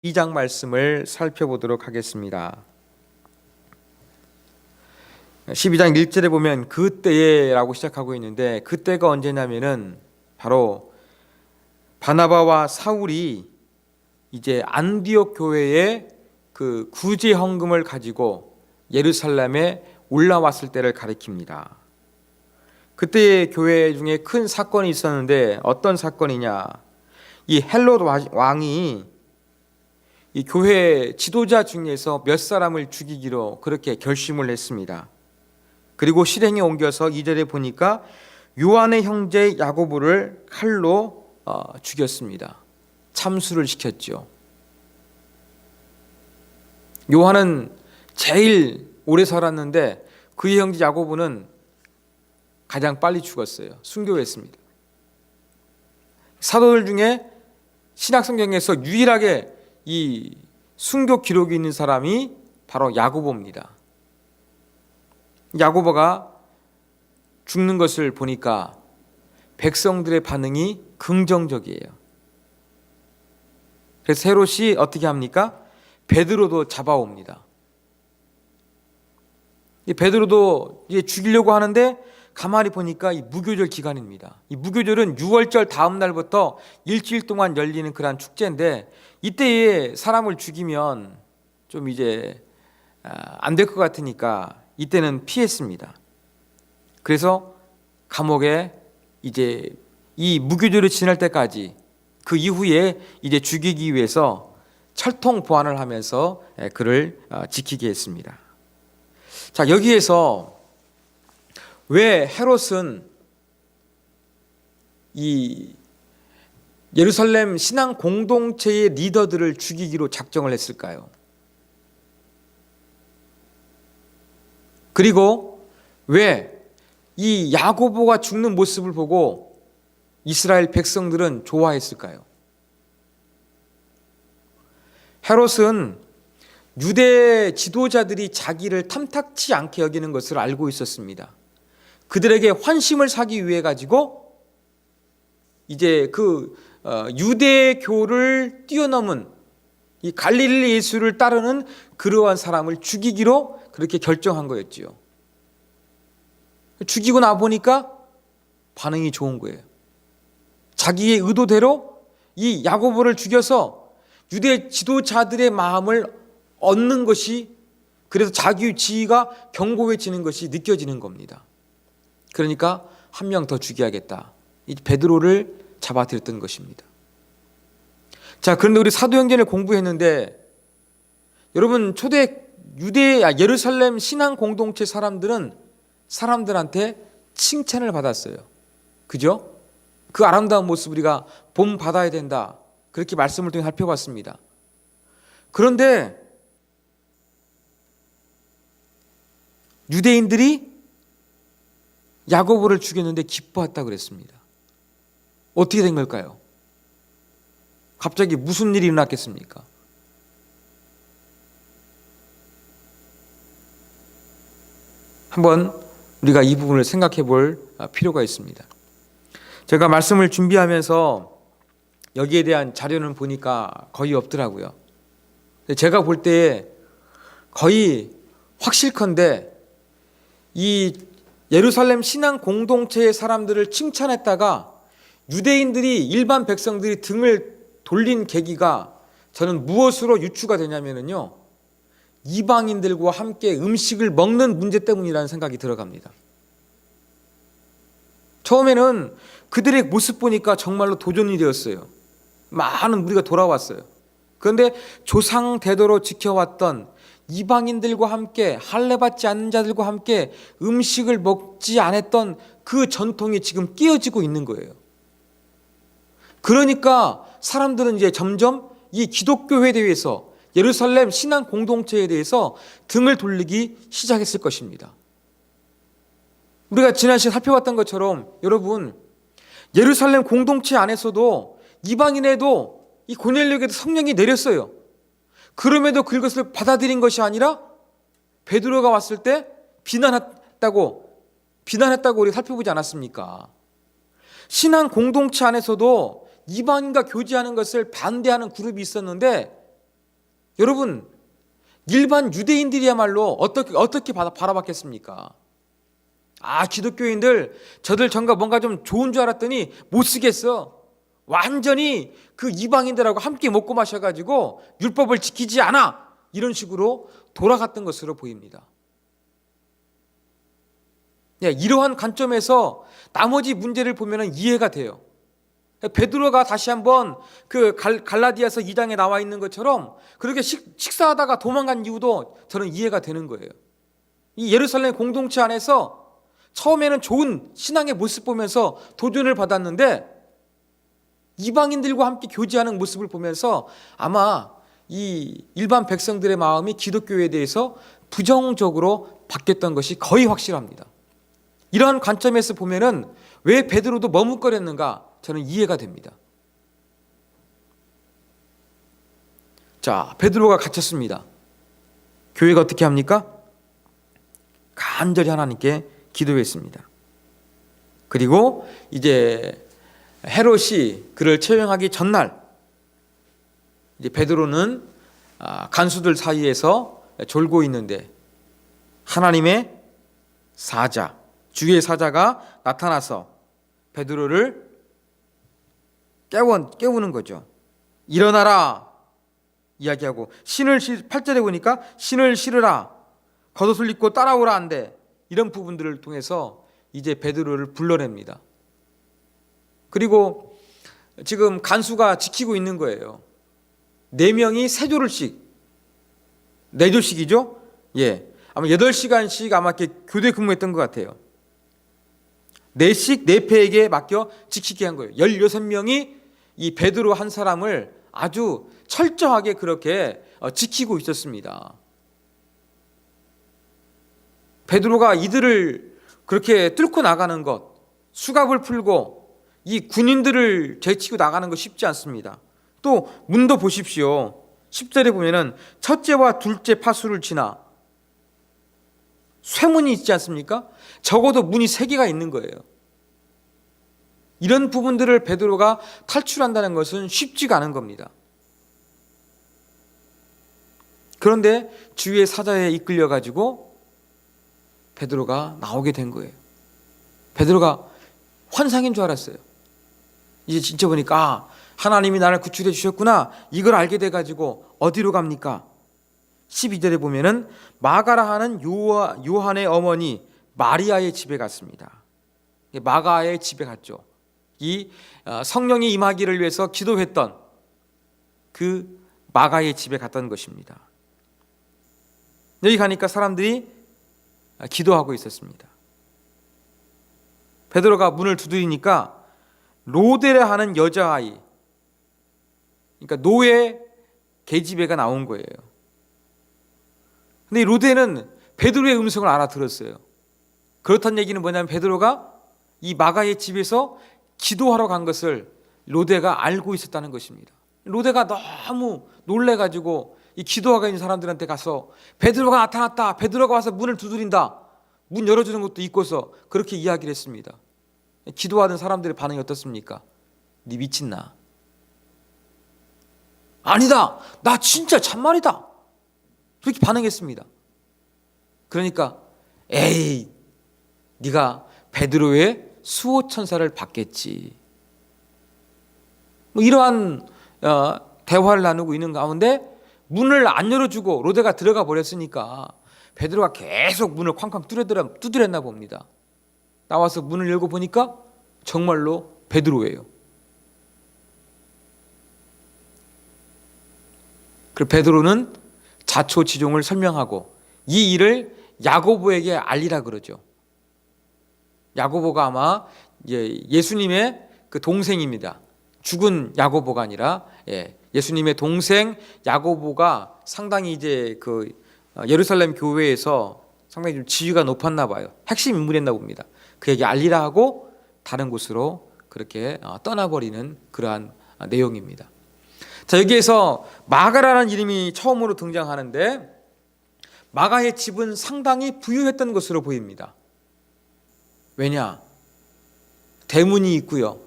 2장 말씀을 살펴보도록 하겠습니다. 12장 1절에 보면 그때에라고 시작하고 있는데, 그때가 언제냐면은 바로 바나바와 사울이 이제 안디옥 교회에 그 구제 헌금을 가지고 예루살렘에 올라왔을 때를 가리킵니다. 그때 교회 중에 큰 사건이 있었는데, 어떤 사건이냐? 이 헬롯 왕이 이 교회 지도자 중에서 몇 사람을 죽이기로 그렇게 결심을 했습니다. 그리고 실행에 옮겨서 2절에 보니까 요한의 형제 야고보를 칼로 죽였습니다. 참수를 시켰죠. 요한은 제일 오래 살았는데 그의 형제 야고보는 가장 빨리 죽었어요. 순교했습니다. 사도들 중에 신약성경에서 유일하게 이 순교 기록이 있는 사람이 바로 야고보입니다. 야고보가 죽는 것을 보니까 백성들의 반응이 긍정적이에요. 그래서 헤롯이 어떻게 합니까? 베드로도 잡아옵니다. 이 베드로도 이제 죽이려고 하는데 가만히 보니까 이 무교절 기간입니다. 이 무교절은 6월절 다음 날부터 일주일 동안 열리는 그러한 축제인데, 이때에 사람을 죽이면 좀 이제 안 될 것 같으니까 이때는 피했습니다. 그래서 감옥에 이제 이 무교절이 지날 때까지, 그 이후에 이제 죽이기 위해서 철통 보안을 하면서 그를 지키게 했습니다. 자, 여기에서 왜 헤롯은 이 예루살렘 신앙 공동체의 리더들을 죽이기로 작정을 했을까요? 그리고 왜 이 야고보가 죽는 모습을 보고 이스라엘 백성들은 좋아했을까요? 헤롯은 유대 지도자들이 자기를 탐탁치 않게 여기는 것을 알고 있었습니다. 그들에게 환심을 사기 위해 가지고 이제 그 유대교를 뛰어넘은 이 갈릴리 예수를 따르는 그러한 사람을 죽이기로 그렇게 결정한 거였지요. 죽이고 나 보니까 반응이 좋은 거예요. 자기의 의도대로 이 야고보를 죽여서 유대 지도자들의 마음을 얻는 것이, 그래서 자기 지위가 견고해지는 것이 느껴지는 겁니다. 그러니까 한 명 더 죽여야겠다. 이 베드로를 잡아들였던 것입니다. 자, 그런데 우리 사도행전을 공부했는데, 여러분 초대 예루살렘 신앙 공동체 사람들한테 칭찬을 받았어요. 그죠? 그 아름다운 모습 우리가 본받아야 된다, 그렇게 말씀을 통해 살펴봤습니다. 그런데 유대인들이 야고보를 죽였는데 기뻐했다고 그랬습니다. 어떻게 된 걸까요? 갑자기 무슨 일이 일어났겠습니까? 한번 우리가 이 부분을 생각해 볼 필요가 있습니다. 제가 말씀을 준비하면서 여기에 대한 자료는 보니까 거의 없더라고요. 제가 볼 때 거의 확실컨대 이 예루살렘 신앙 공동체의 사람들을 칭찬했다가 유대인들이, 일반 백성들이 등을 돌린 계기가 저는 무엇으로 유추가 되냐면요, 이방인들과 함께 음식을 먹는 문제 때문이라는 생각이 들어갑니다. 처음에는 그들의 모습 보니까 정말로 도전이 되었어요. 많은 무리가 돌아왔어요. 그런데 조상 대대로 지켜왔던 이방인들과 함께, 할례받지 않는 자들과 함께 음식을 먹지 않았던 그 전통이 지금 깨어지고 있는 거예요. 그러니까 사람들은 이제 점점 이 기독교회에 대해서, 예루살렘 신앙 공동체에 대해서 등을 돌리기 시작했을 것입니다. 우리가 지난 시간에 살펴봤던 것처럼 여러분, 예루살렘 공동체 안에서도 이방인에도 이 고넬료에게도 성령이 내렸어요. 그럼에도 그것을 받아들인 것이 아니라 베드로가 왔을 때 비난했다고 우리 살펴보지 않았습니까? 신앙 공동체 안에서도 이방인과 교제하는 것을 반대하는 그룹이 있었는데 여러분, 일반 유대인들이야말로 어떻게 바라봤겠습니까? 기독교인들 저들 전과 뭔가 좀 좋은 줄 알았더니 못 쓰겠어. 완전히 그 이방인들하고 함께 먹고 마셔가지고 율법을 지키지 않아. 이런 식으로 돌아갔던 것으로 보입니다. 이러한 관점에서 나머지 문제를 보면 이해가 돼요. 베드로가 다시 한번 그 갈라디아서 2장에 나와 있는 것처럼 그렇게 식사하다가 도망간 이유도 저는 이해가 되는 거예요. 이 예루살렘 공동체 안에서 처음에는 좋은 신앙의 모습 보면서 도전을 받았는데 이방인들과 함께 교제하는 모습을 보면서 아마 이 일반 백성들의 마음이 기독교에 대해서 부정적으로 바뀌었던 것이 거의 확실합니다. 이러한 관점에서 보면은 왜 베드로도 머뭇거렸는가 저는 이해가 됩니다. 자, 베드로가 갇혔습니다. 교회가 어떻게 합니까? 간절히 하나님께 기도했습니다. 그리고 이제 헤롯이 그를 처형하기 전날 이제 베드로는 간수들 사이에서 졸고 있는데 하나님의 사자, 주의 사자가 나타나서 베드로를 깨우는 거죠. 일어나라 이야기하고 8절에 보니까 신을 실으라, 겉옷을 입고 따라오라 한대. 이런 부분들을 통해서 이제 베드로를 불러냅니다. 그리고 지금 간수가 지키고 있는 거예요. 4명이 3조를씩, 4조씩이죠? 아마 8시간씩 아마 이렇게 교대 근무했던 것 같아요. 4씩 4패에게 맡겨 지키게 한 거예요. 16명이 이 베드로 한 사람을 아주 철저하게 그렇게 지키고 있었습니다. 베드로가 이들을 그렇게 뚫고 나가는 것, 수갑을 풀고 이 군인들을 제치고 나가는 것 쉽지 않습니다. 또 문도 보십시오. 10절에 보면은 첫째와 둘째 파수를 지나 쇠문이 있지 않습니까? 적어도 문이 3개가 있는 거예요. 이런 부분들을 베드로가 탈출한다는 것은 쉽지가 않은 겁니다. 그런데 주의 사자에 이끌려 가지고 베드로가 나오게 된 거예요. 베드로가 환상인 줄 알았어요. 이제 진짜 보니까 하나님이 나를 구출해 주셨구나. 이걸 알게 돼 가지고 어디로 갑니까? 12절에 보면은 마가라 하는 요한의 어머니 마리아의 집에 갔습니다. 마가의 집에 갔죠. 이 성령이 임하기를 위해서 기도했던 그 마가의 집에 갔던 것입니다. 여기 가니까 사람들이 기도하고 있었습니다. 베드로가 문을 두드리니까 로데라 하는 여자아이, 그러니까 노예 계집애가 나온 거예요. 근데 이 로데는 베드로의 음성을 알아들었어요. 그렇다는 얘기는 뭐냐면 베드로가 이 마가의 집에서 기도하러 간 것을 로데가 알고 있었다는 것입니다. 로데가 너무 놀래가지고 이 기도하고 있는 사람들한테 가서 베드로가 나타났다, 베드로가 와서 문을 두드린다, 문 열어주는 것도 있고서 그렇게 이야기를 했습니다. 기도하는 사람들의 반응이 어떻습니까? 네 미친나? 아니다, 나 진짜 참말이다, 그렇게 반응했습니다. 그러니까 에이, 네가 베드로의 수호천사를 받겠지, 이러한 대화를 나누고 있는 가운데 문을 안 열어주고 로데가 들어가 버렸으니까 베드로가 계속 문을 쾅쾅 두드렸나 봅니다. 나와서 문을 열고 보니까 정말로 베드로예요. 그리고 베드로는 자초지종을 설명하고 이 일을 야고보에게 알리라 그러죠. 야고보가 아마 예수님의 그 동생입니다. 죽은 야고보가 아니라 예수님의 동생 야고보가 상당히 이제 그 예루살렘 교회에서 상당히 좀 지위가 높았나 봐요. 핵심 인물이었나 봅니다. 그에게 알리라 하고 다른 곳으로 그렇게 떠나버리는 그러한 내용입니다. 자, 여기에서 마가라는 이름이 처음으로 등장하는데 마가의 집은 상당히 부유했던 것으로 보입니다. 왜냐? 대문이 있고요.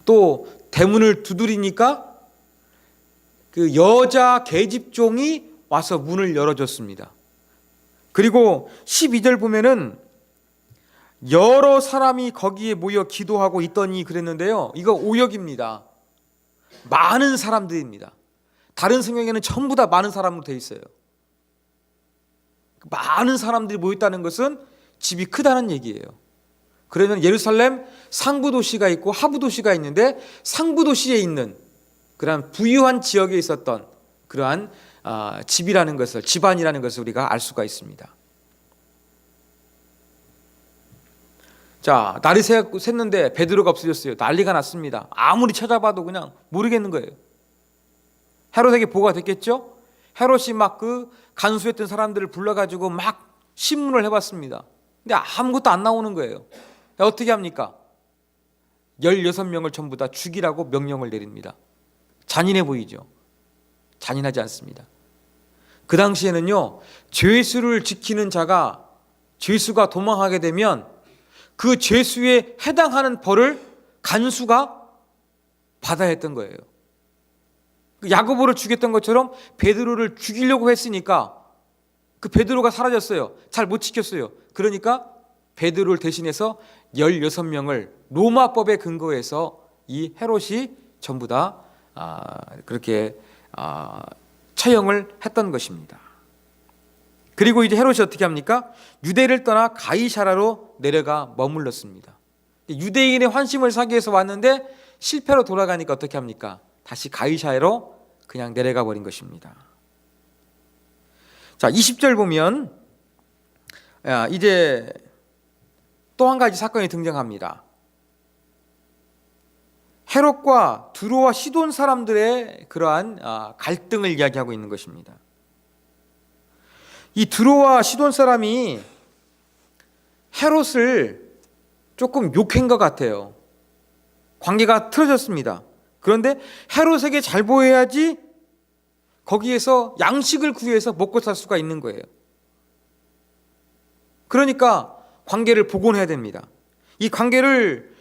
또 대문을 두드리니까 그 여자 계집종이 와서 문을 열어줬습니다. 그리고 12절 보면은 여러 사람이 거기에 모여 기도하고 있더니 그랬는데요. 이거 오역입니다. 많은 사람들입니다. 다른 성경에는 전부 다 많은 사람으로 되어 있어요. 많은 사람들이 모였다는 것은 집이 크다는 얘기예요. 그러면 예루살렘 상부 도시가 있고 하부 도시가 있는데 상부 도시에 있는 그러한 부유한 지역에 있었던 그러한 집이라는 것을, 집안이라는 것을 우리가 알 수가 있습니다. 자, 날이 샜는데 베드로가 없어졌어요. 난리가 났습니다. 아무리 찾아봐도 그냥 모르겠는 거예요. 헤롯에게 보고가 됐겠죠? 헤롯이 막 그 간수했던 사람들을 불러가지고 막 신문을 해봤습니다. 근데 아무것도 안 나오는 거예요. 어떻게 합니까? 16명을 전부 다 죽이라고 명령을 내립니다. 잔인해 보이죠? 잔인하지 않습니다. 그 당시에는요, 죄수를 지키는 자가 죄수가 도망하게 되면 그 죄수에 해당하는 벌을 간수가 받아야 했던 거예요. 야고보를 죽였던 것처럼 베드로를 죽이려고 했으니까 그 베드로가 사라졌어요. 잘 못 지켰어요. 그러니까 베드로를 대신해서 16명을 로마법에 근거해서 이 헤롯이 전부 다 그렇게 처형을 했던 것입니다. 그리고 이제 헤롯이 어떻게 합니까? 유대를 떠나 가이사라로 내려가 머물렀습니다. 유대인의 환심을 사기 위해서 왔는데 실패로 돌아가니까 어떻게 합니까? 다시 가이사라로 그냥 내려가 버린 것입니다. 자, 20절 보면 이제 또 한 가지 사건이 등장합니다. 헤롯과 두로와 시돈 사람들의 그러한 갈등을 이야기하고 있는 것입니다. 이 두로와 시돈 사람이 헤롯을 조금 욕한 것 같아요. 관계가 틀어졌습니다. 그런데 헤롯에게 잘 보여야지 거기에서 양식을 구해서 먹고 살 수가 있는 거예요. 그러니까 관계를 복원해야 됩니다. 이 관계를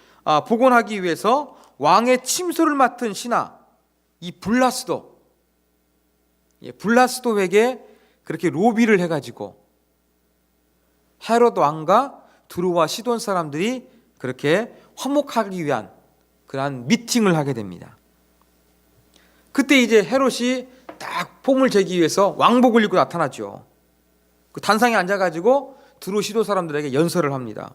복원하기 위해서 왕의 침소를 맡은 신하 이 블라스도에게 그렇게 로비를 해가지고 헤롯 왕과 두루와 시돈 사람들이 그렇게 화목하기 위한 그러한 미팅을 하게 됩니다. 그때 이제 헤롯이 딱 폼을 재기 위해서 왕복을 입고 나타났죠. 그 단상에 앉아가지고 두루 시돈 사람들에게 연설을 합니다.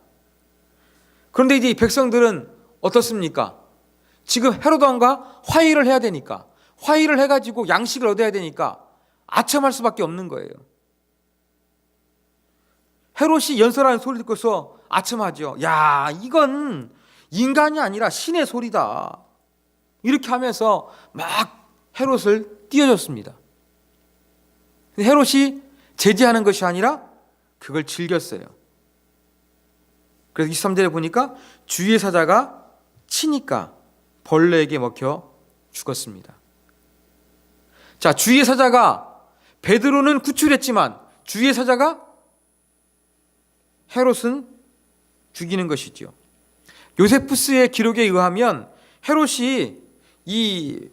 그런데 이제 이 백성들은 어떻습니까? 지금 헤롯 왕과 화의를 해야 되니까, 화의를 해가지고 양식을 얻어야 되니까 아첨할 수밖에 없는 거예요. 헤롯이 연설하는 소리 듣고서 아첨하죠. 야, 이건 인간이 아니라 신의 소리다. 이렇게 하면서 막 헤롯을 띄워줬습니다. 헤롯이 제지하는 것이 아니라 그걸 즐겼어요. 그래서 23절에 보니까 주의 사자가 치니까 벌레에게 먹혀 죽었습니다. 자, 주의 사자가 베드로는 구출했지만 주의 사자가 헤롯은 죽이는 것이지요. 요세푸스의 기록에 의하면 헤롯이 이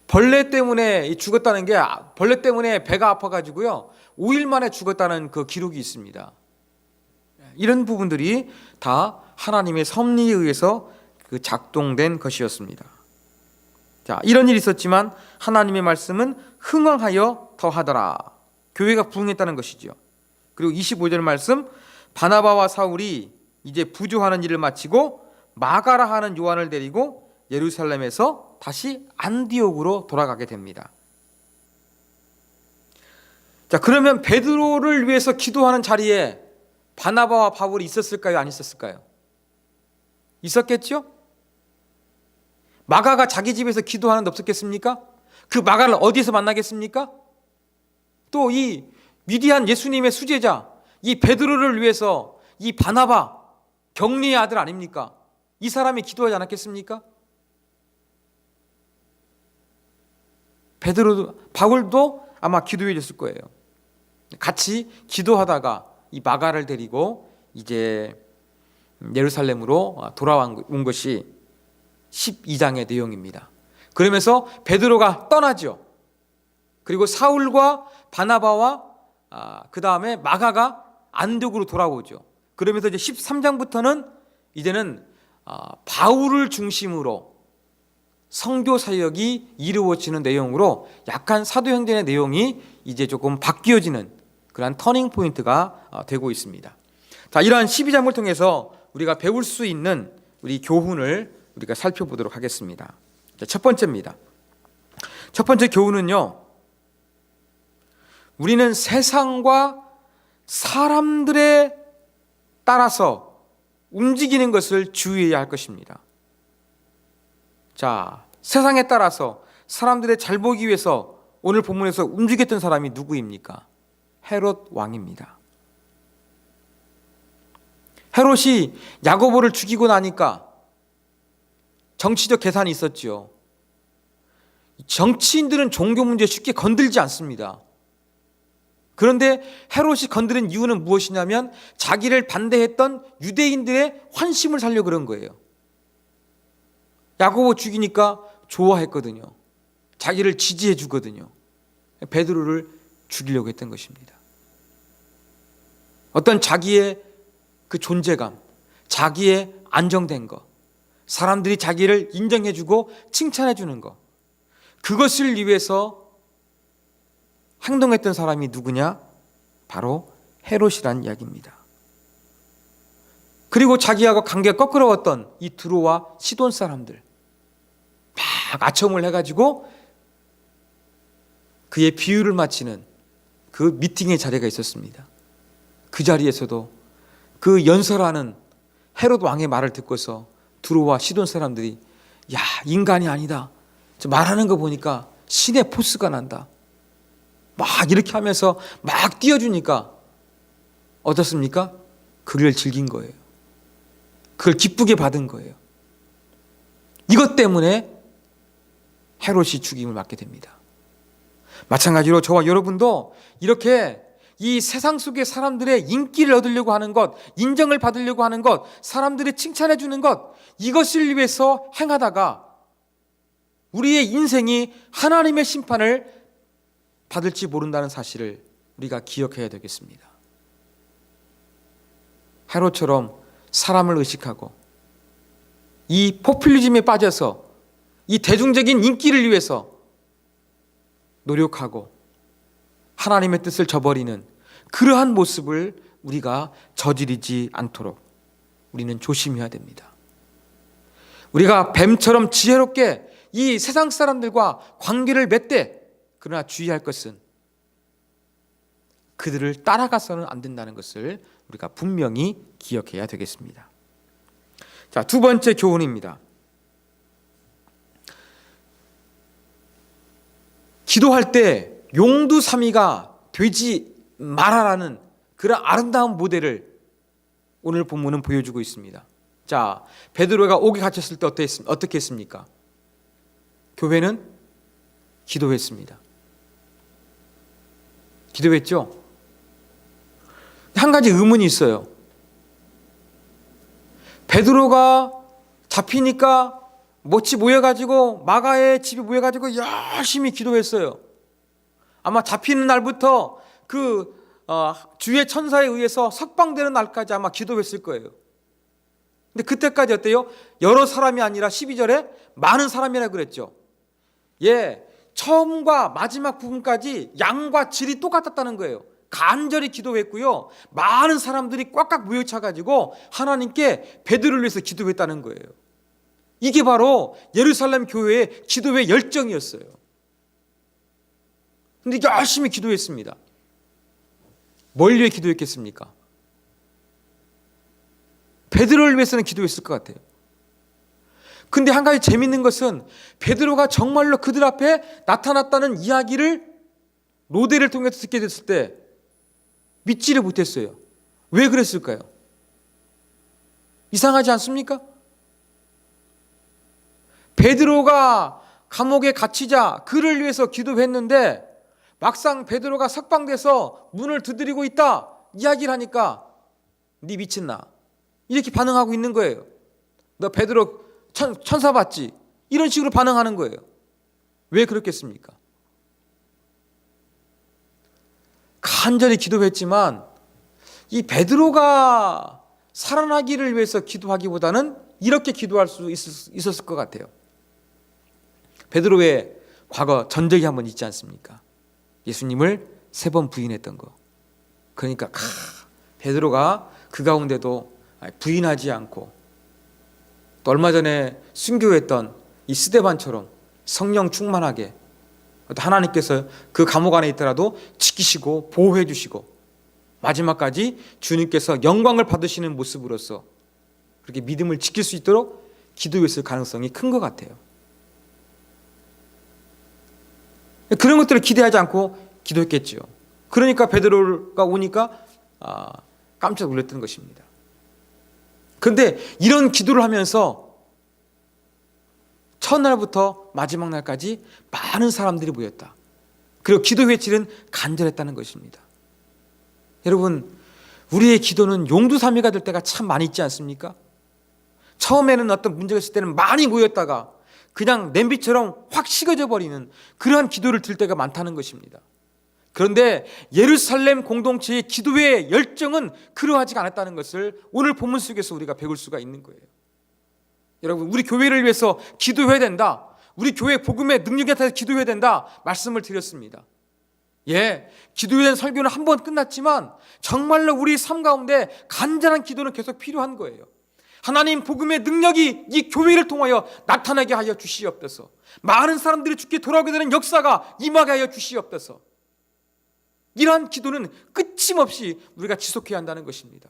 벌레 때문에 죽었다는 게 벌레 때문에 배가 아파가지고요 5일 만에 죽었다는 그 기록이 있습니다. 이런 부분들이 다 하나님의 섭리에 의해서 그 작동된 것이었습니다. 자, 이런 일이 있었지만 하나님의 말씀은 흥왕하여 더하더라. 교회가 부흥했다는 것이죠. 그리고 25절 말씀, 바나바와 사울이 이제 부조하는 일을 마치고 마가라 하는 요한을 데리고 예루살렘에서 다시 안디옥으로 돌아가게 됩니다. 자, 그러면 베드로를 위해서 기도하는 자리에 바나바와 바울이 있었을까요? 안 있었을까요? 있었겠죠? 마가가 자기 집에서 기도하는데 없었겠습니까? 그 마가를 어디에서 만나겠습니까? 또 이 위대한 예수님의 수제자 이 베드로를 위해서 이 바나바 격리의 아들 아닙니까? 이 사람이 기도하지 않았겠습니까? 바울도 아마 기도해 줬을 거예요. 같이 기도하다가 이 마가를 데리고 이제 예루살렘으로 돌아온 것이 12장의 내용입니다. 그러면서 베드로가 떠나죠. 그리고 사울과 바나바와 그 다음에 마가가 안디옥으로 돌아오죠. 그러면서 이제 13장부터는 이제는 바울을 중심으로 선교 사역이 이루어지는 내용으로 약간 사도행전의 내용이 이제 조금 바뀌어지는 그러한 터닝 포인트가 되고 있습니다. 자, 이러한 12장을 통해서 우리가 배울 수 있는 우리 교훈을 우리가 살펴보도록 하겠습니다. 자, 첫 번째입니다. 첫 번째 교훈은요, 우리는 세상과 사람들에 따라서 움직이는 것을 주의해야 할 것입니다. 자, 세상에 따라서 사람들의 잘 보기 위해서 오늘 본문에서 움직였던 사람이 누구입니까? 헤롯 왕입니다. 헤롯이 야고보를 죽이고 나니까 정치적 계산이 있었지요. 정치인들은 종교 문제 쉽게 건들지 않습니다. 그런데 헤롯이 건드린 이유는 무엇이냐면 자기를 반대했던 유대인들의 환심을 살려 그런 거예요. 야고보 죽이니까 좋아했거든요. 자기를 지지해 주거든요. 베드로를 죽이려고 했던 것입니다. 어떤 자기의 그 존재감, 자기의 안정된 것, 사람들이 자기를 인정해 주고 칭찬해 주는 것, 그것을 위해서 행동했던 사람이 누구냐? 바로 헤롯이란 이야기입니다. 그리고 자기하고 관계가 거꾸로웠던 이 두로와 시돈 사람들 막 아첨을 해가지고 그의 비유를 마치는 그 미팅의 자리가 있었습니다. 그 자리에서도 그 연설하는 헤롯 왕의 말을 듣고서 두로와 시돈 사람들이 야, 인간이 아니다. 저 말하는 거 보니까 신의 포스가 난다. 막 이렇게 하면서 막 띄워주니까 어떻습니까? 그걸 즐긴 거예요. 그걸 기쁘게 받은 거예요. 이것 때문에 헤롯이 죽임을 맞게 됩니다. 마찬가지로 저와 여러분도 이렇게 이 세상 속의 사람들의 인기를 얻으려고 하는 것, 인정을 받으려고 하는 것, 사람들이 칭찬해 주는 것, 이것을 위해서 행하다가 우리의 인생이 하나님의 심판을 받을지 모른다는 사실을 우리가 기억해야 되겠습니다. 헤롯처럼 사람을 의식하고 이 포퓰리즘에 빠져서 이 대중적인 인기를 위해서 노력하고 하나님의 뜻을 저버리는 그러한 모습을 우리가 저지르지 않도록 우리는 조심해야 됩니다. 우리가 뱀처럼 지혜롭게 이 세상 사람들과 관계를 맺되 그러나 주의할 것은 그들을 따라가서는 안 된다는 것을 우리가 분명히 기억해야 되겠습니다. 자, 두 번째 교훈입니다. 기도할 때 용두사미가 되지 말아라는 그런 아름다운 모델을 오늘 본문은 보여주고 있습니다. 자, 베드로가 옥에 갇혔을 때 어떻게 했습니까? 교회는 기도했습니다. 기도했죠? 한 가지 의문이 있어요. 베드로가 잡히니까 모치 모여가지고 마가의 집에 모여가지고 열심히 기도했어요. 아마 잡히는 날부터 그 주의 천사에 의해서 석방되는 날까지 아마 기도했을 거예요. 근데 그때까지 어때요? 여러 사람이 아니라 12절에 많은 사람이라 그랬죠. 예, 처음과 마지막 부분까지 양과 질이 똑같았다는 거예요. 간절히 기도했고요. 많은 사람들이 꽉꽉 모여차가지고 하나님께 베드로를 위해서 기도했다는 거예요. 이게 바로 예루살렘 교회의 기도의 열정이었어요. 근데 열심히 기도했습니다. 뭘 위해 기도했겠습니까? 베드로를 위해서는 기도했을 것 같아요. 근데 한 가지 재밌는 것은 베드로가 정말로 그들 앞에 나타났다는 이야기를 로데를 통해서 듣게 됐을 때 믿지를 못했어요. 왜 그랬을까요? 이상하지 않습니까? 베드로가 감옥에 갇히자 그를 위해서 기도했는데 막상 베드로가 석방돼서 문을 두드리고 있다 이야기를 하니까 네 미친나 이렇게 반응하고 있는 거예요. 너 베드로 천사 봤지? 이런 식으로 반응하는 거예요. 왜 그렇겠습니까? 간절히 기도했지만 이 베드로가 살아나기를 위해서 기도하기보다는 이렇게 기도할 수 있었을 것 같아요. 베드로의 과거 전적이 한번 있지 않습니까? 예수님을 3번 부인했던 거. 그러니까 베드로가 그 가운데도 부인하지 않고, 또 얼마 전에 순교했던 이 스데반처럼 성령 충만하게 하나님께서 그 감옥 안에 있더라도 지키시고 보호해 주시고 마지막까지 주님께서 영광을 받으시는 모습으로서 그렇게 믿음을 지킬 수 있도록 기도했을 가능성이 큰 것 같아요. 그런 것들을 기대하지 않고 기도했겠죠. 그러니까 베드로가 오니까 깜짝 놀랐던 것입니다. 그런데 이런 기도를 하면서 첫날부터 마지막 날까지 많은 사람들이 모였다. 그리고 기도 회칠은 간절했다는 것입니다. 여러분, 우리의 기도는 용두사미가 될 때가 참 많이 있지 않습니까? 처음에는 어떤 문제가 있을 때는 많이 모였다가 그냥 냄비처럼 확 식어져 버리는 그러한 기도를 드릴 때가 많다는 것입니다. 그런데 예루살렘 공동체의 기도의 열정은 그러하지 않았다는 것을 오늘 본문 속에서 우리가 배울 수가 있는 거예요. 여러분, 우리 교회를 위해서 기도해야 된다, 우리 교회 복음의 능력에 대해서 기도해야 된다 말씀을 드렸습니다. 기도에 대한 설교는 한 번 끝났지만 정말로 우리 삶 가운데 간절한 기도는 계속 필요한 거예요. 하나님 복음의 능력이 이 교회를 통하여 나타나게 하여 주시옵소서. 많은 사람들이 주께 돌아오게 되는 역사가 임하게 하여 주시옵소서. 이러한 기도는 끊임없이 우리가 지속해야 한다는 것입니다.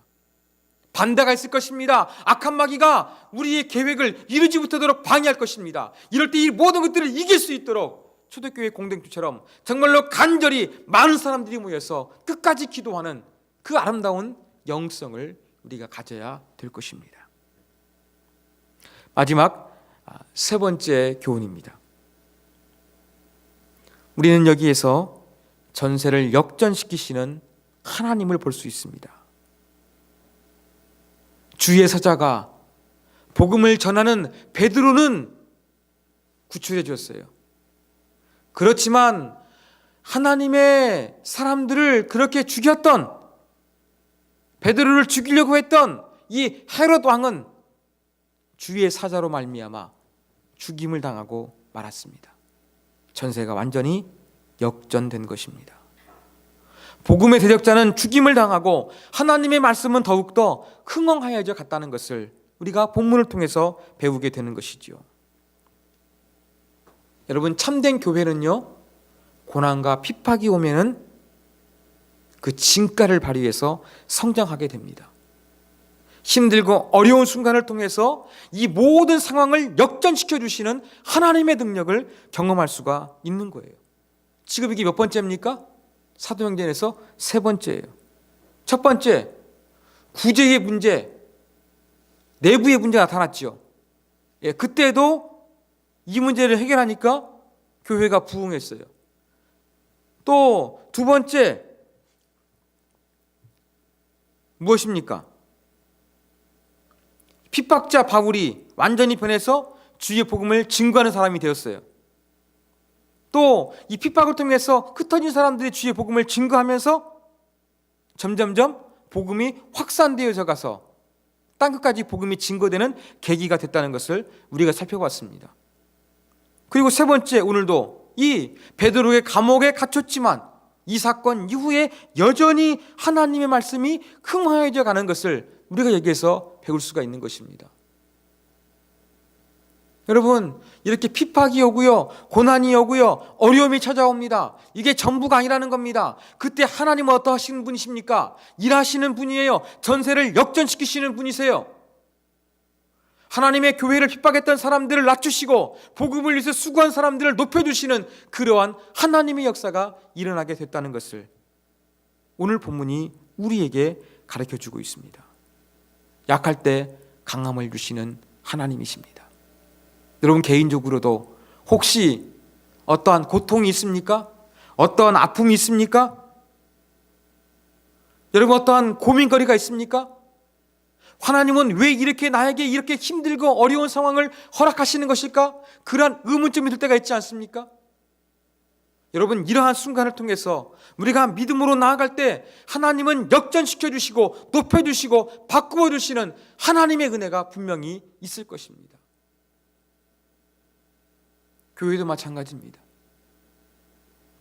반대가 있을 것입니다. 악한 마귀가 우리의 계획을 이루지 못하도록 방해할 것입니다. 이럴 때 이 모든 것들을 이길 수 있도록 초대교회 공동체처럼 정말로 간절히 많은 사람들이 모여서 끝까지 기도하는 그 아름다운 영성을 우리가 가져야 될 것입니다. 마지막 3번째 교훈입니다. 우리는 여기에서 전세를 역전시키시는 하나님을 볼 수 있습니다. 주의 사자가 복음을 전하는 베드로는 구출해 주었어요. 그렇지만 하나님의 사람들을 그렇게 죽였던, 베드로를 죽이려고 했던 이 헤롯 왕은 주의 사자로 말미암아 죽임을 당하고 말았습니다. 전세가 완전히 역전된 것입니다. 복음의 대적자는 죽임을 당하고 하나님의 말씀은 더욱더 흥황하여져 갔다는 것을 우리가 본문을 통해서 배우게 되는 것이지요. 여러분, 참된 교회는요, 고난과 핍박이 오면은 그 진가를 발휘해서 성장하게 됩니다. 힘들고 어려운 순간을 통해서 이 모든 상황을 역전시켜 주시는 하나님의 능력을 경험할 수가 있는 거예요. 지금 이게 몇 번째입니까? 사도행전에서 3번째예요. 첫 번째, 구제의 문제, 내부의 문제가 나타났죠. 그때도 이 문제를 해결하니까 교회가 부흥했어요. 또 두 번째, 무엇입니까? 핍박자 바울이 완전히 변해서 주의 복음을 증거하는 사람이 되었어요. 또 이 핍박을 통해서 흩어진 사람들이 주의 복음을 증거하면서 점점점 복음이 확산되어져 가서 땅끝까지 복음이 증거되는 계기가 됐다는 것을 우리가 살펴봤습니다. 그리고 3번째, 오늘도 이 베드로의 감옥에 갇혔지만 이 사건 이후에 여전히 하나님의 말씀이 흥황해져 가는 것을 우리가 여기에서 배울 수가 있는 것입니다. 여러분, 이렇게 핍박이 오고요, 고난이 오고요, 어려움이 찾아옵니다. 이게 전부가 아니라는 겁니다. 그때 하나님은 어떠하시는 분이십니까? 일하시는 분이에요. 전세를 역전시키시는 분이세요. 하나님의 교회를 핍박했던 사람들을 낮추시고 복음을 위해서 수고한 사람들을 높여주시는 그러한 하나님의 역사가 일어나게 됐다는 것을 오늘 본문이 우리에게 가르쳐주고 있습니다. 약할 때 강함을 주시는 하나님이십니다. 여러분, 개인적으로도 혹시 어떠한 고통이 있습니까? 어떠한 아픔이 있습니까? 여러분, 어떠한 고민거리가 있습니까? 하나님은 왜 이렇게 나에게 이렇게 힘들고 어려운 상황을 허락하시는 것일까? 그러한 의문점이 들 때가 있지 않습니까? 여러분, 이러한 순간을 통해서 우리가 믿음으로 나아갈 때 하나님은 역전시켜 주시고 높여 주시고 바꾸어 주시는 하나님의 은혜가 분명히 있을 것입니다. 교회도 마찬가지입니다.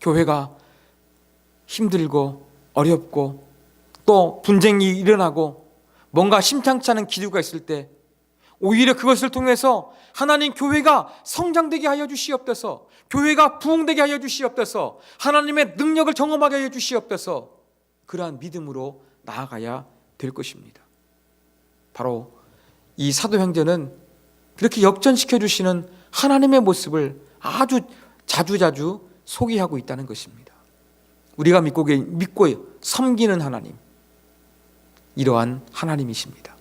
교회가 힘들고 어렵고 또 분쟁이 일어나고 뭔가 심상치 않은 기류가 있을 때 오히려 그것을 통해서 하나님, 교회가 성장되게 하여 주시옵소서, 교회가 부흥되게 하여 주시옵소서, 하나님의 능력을 경험하게 하여 주시옵소서, 그러한 믿음으로 나아가야 될 것입니다. 바로 이 사도행전은 그렇게 역전시켜 주시는 하나님의 모습을 아주 자주자주 소개하고 있다는 것입니다. 우리가 믿고 섬기는 하나님, 이러한 하나님이십니다.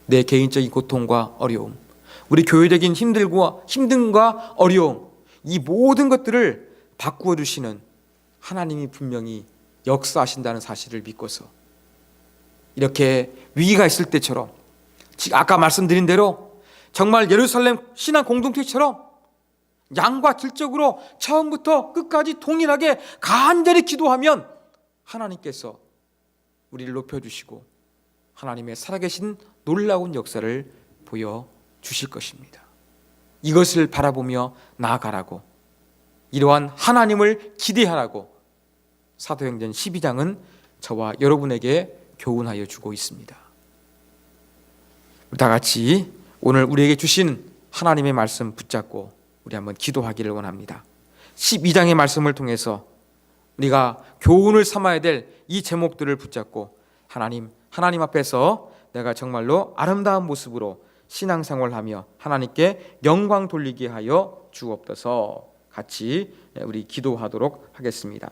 내 개인적인 고통과 어려움, 우리 교회적인 힘듦과 어려움, 이 모든 것들을 바꾸어 주시는 하나님이 분명히 역사하신다는 사실을 믿고서 이렇게 위기가 있을 때처럼, 아까 말씀드린 대로 정말 예루살렘 신앙 공동체처럼 양과 질적으로 처음부터 끝까지 동일하게 간절히 기도하면 하나님께서 우리를 높여주시고 하나님의 살아계신 놀라운 역사를 보여주실 것입니다. 이것을 바라보며 나아가라고, 이러한 하나님을 기대하라고 사도행전 12장은 저와 여러분에게 교훈하여 주고 있습니다. 다 같이 오늘 우리에게 주신 하나님의 말씀 붙잡고 우리 한번 기도하기를 원합니다. 12장의 말씀을 통해서 우리가 교훈을 삼아야 될 이 제목들을 붙잡고 하나님 앞에서 내가 정말로 아름다운 모습으로 신앙생활하며 하나님께 영광 돌리게 하여 주옵소서. 같이 우리 기도하도록 하겠습니다.